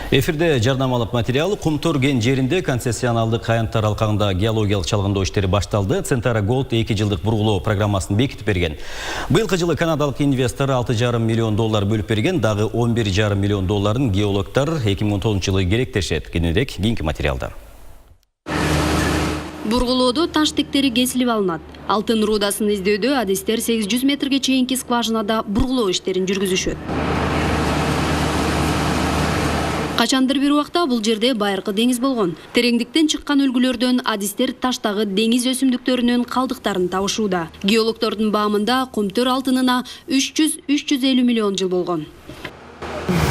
Эфирде жарнамалык материал Кумтор кен жеринде концессионалдык каянттар алкагында геологиялык чалгындоо иштери башталды. Центара Голд 2 жылдык бургулоо программасын бекитип берген. Быйылкы жылы канадалык инвестор $6,5 миллион бөлүп берген, дагы $11,5 миллион геологтор 2010 жылы керектешет. Кененирээк кийинки материалда. Бургулоодо таш тектери кесилип алынат. Алтын рудасын издөдө адистер 800 метрге чейинки скважинада бургулоо иштерин жүргүзүшөт. Качандыр бир убакта бул жерде байыркы деңиз болгон. Тереңдиктен чыккан үлгүлөрдөн адистер таштагы деңиз өсүмдүктөрүнүн калдыктарын табышууда. Геологтордун баамында Кумтөр алтынына 300-350 миллион жыл болгон.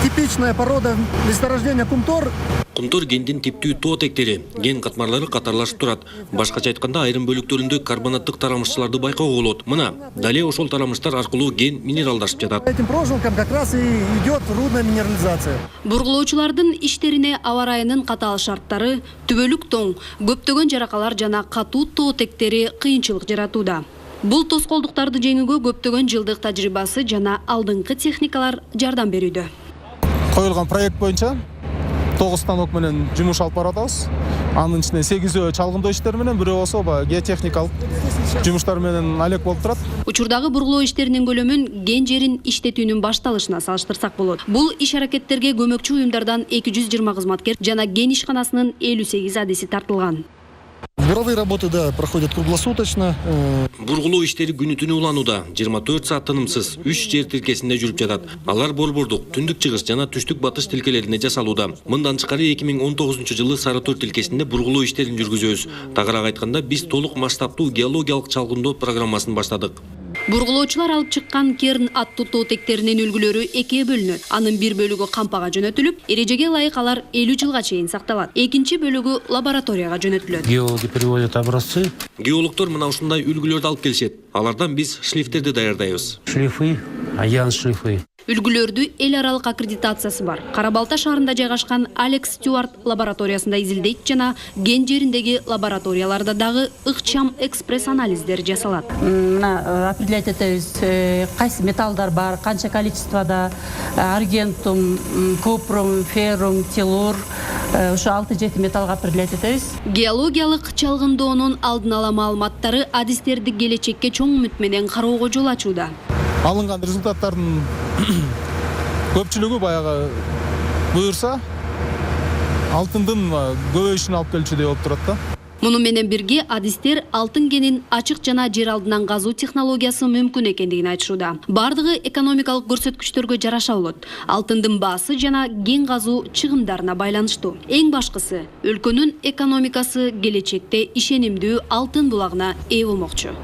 Типичная порода месторождения Кумтор. Кумтор кендин типтүү тоо тектери. Кен катмарлары катарлашып турат. Башкача айтканда айрым бөлүктөрүндө карбонаттык тарамышчыларды байкоого болот. Мына, дале ошол тарамыштар аркылуу кен минералдашып жатат. Этим прожилкам как раз и идет рудная минерализация. Бургулоочулардын иштерине аба ырайынын катаал шарттары, түбөлүк тоң, көптөгөн жаракалар жана катуу тоо тектери кыйынчылык жаратууда. Бул тоскоолдуктарды жеңүүгө көптөгөн жылдык тажрыйбасы жана алдыңкы техникалар жардам берүүдө. Коюлган проект боюнча 9 станок менен жумуш алып баратабыз. Анын ичинде 8 чалгындоо иштери менен, бирөө болсо геотехникалык жумуштар менен алек болуп турат. Учурдагы бургулоо иштеринин көлөмүн кен жерин иштетүүнүн башталышына салыштырсак болот. Бул иш-аракеттерге көмөкчү уюмдардан 220 кызматкер жана кен ишканасынын 58 адиси тартылган. Буровые работы, да, проходят круглосуточно. Бургулоо иштери күнү-түнү уланууда, 24 саат тынымсыз 3 жер тилкесинде жүрүп жатат. Алар борбордук, түндүк чыгыш жана түштүк батыш тилкелерине жасалууда. Мындан тышкары 2019 жылы Сарытөр тилкесинде бургулоо иштерин жүргүзөбүз. Тагыраак айтканда, биз толук масштабтуу геологиялык чалгындоо программасын баштадык. Бургулоочулар алып чыккан керн аттуу тоо тектеринин үлгүлөрү экиге бөлүнөт. Анын бир бөлүгү кампага жөнөтүлүп, эрежеге ылайык алар 50 жылга чейин сакталат. Экинчи бөлүгү лабораторияга жөнөтүлөт. Геологи переводят образцы. Геологтор мына ушундай үлгүлөрдү алып келишет. Алардан биз шлифтерди даярдайбыз. Шлифы, аян шлифы. Үлгүлөрдү эл аралык аккредитациясы бар. Кара-Балта шаарында жайгашкан Алекс Стюарт лабораториясында изилдейт жана кен жериндеги лабораторияларда дагы ыкчам экспресс анализдер жасалат. Мына определять этебиз, кайсы металлдар бар, канча количествода, аргентум, купрум, феррум, телур, ошо 6-7 металлга определять этебиз. Геологиялык чалгындоонун алдын ала маалыматтары адистерди келечекке чоң үмүт менен кароого жол ачууда. Алынган результаттардын көпчүлүгү баягы буюрса алтындын көбөйүшүн алып келчүдөй болуп турат да. Муну менен бирге адистер алтын кенин ачык жана жер алдынан казуу технологиясы мүмкүн экендигин айтышууда. Бардыгы экономикалык көрсөткүчтөргө жараша болот. Алтындын баасы жана кен казуу чыгымдарына байланыштуу. Эң башкысы, өлкөнүн экономикасы келечекте ишенимдүү алтын булагына ээ болмокчу.